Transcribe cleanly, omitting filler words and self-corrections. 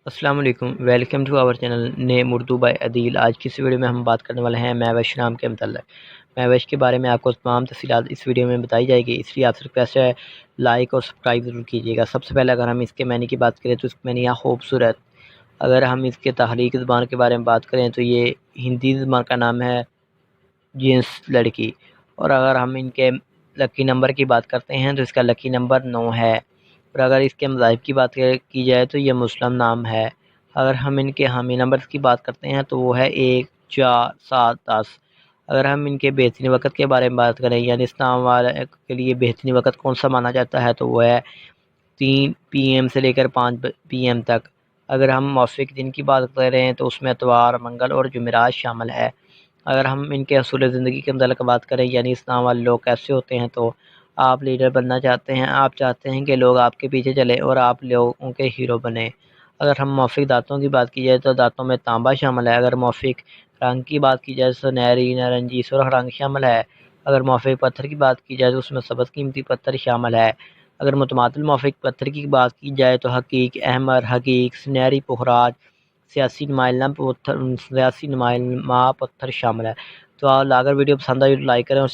السلام علیکم، welcome to our channel name Urdu by Adeel. آج کی اس ویڈیو میں ہم بات کرنے والے ہیں مہوش نام کے متعلق۔ مہوش کے بارے میں آپ کو تمام تفصیلات اس ویڈیو میں بتائی جائے گی، اس لیے آپ سے ریکویسٹ ہے لائک اور سبسکرائب ضرور کیجیے گا۔ سب سے پہلے اگر ہم اس کے معنی کی بات کریں تو اس کے معنی خوبصورت۔ اگر ہم اس کے تخلیقی زبان کے بارے میں بات کریں تو یہ ہندی زبان کا نام ہے جنس لڑکی۔ اور اگر ہم ان کے لکی نمبر کی بات کرتے ہیں تو اس کا لکی نمبر 9 ہے۔ اور اگر اس کے مذاہب کی بات کی جائے تو یہ مسلم نام ہے۔ اگر ہم ان کے حامی نمبرز کی بات کرتے ہیں تو وہ ہے 1، 4، 7، 10۔ اگر ہم ان کے بہترین وقت کے بارے میں بات کریں یعنی اس نام والے کے لیے بہترین وقت کون سا مانا جاتا ہے تو وہ ہے 3 PM سے لے کر 5 PM تک۔ اگر ہم موافق دن کی بات کر رہے ہیں تو اس میں اتوار، منگل اور جمعرات شامل ہے۔ اگر ہم ان کے اصول زندگی کے متعلق بات کریں یعنی اس نام والے لوگ کیسے ہوتے ہیں تو آپ لیڈر بننا چاہتے ہیں، آپ چاہتے ہیں کہ لوگ آپ کے پیچھے چلیں اور آپ لوگوں کے ہیرو بنیں۔ اگر ہم موافق دانتوں کی بات کی جائے تو دانتوں میں تانبا شامل ہے۔ اگر موافق رنگ کی بات کی جائے تو سنہری، نارنجی، سرخ رنگ شامل ہے۔ اگر موافق پتھر کی بات کی جائے تو اس میں سبز قیمتی پتھر شامل ہے۔ اگر متمادل موافق پتھر کی بات کی جائے تو حقیق، احمر، حقیق، سنہری پخراج، سیاسی نمایاں پتھر شامل ہے۔ تو اگر ویڈیو پسند آئی تو لائک کریں اور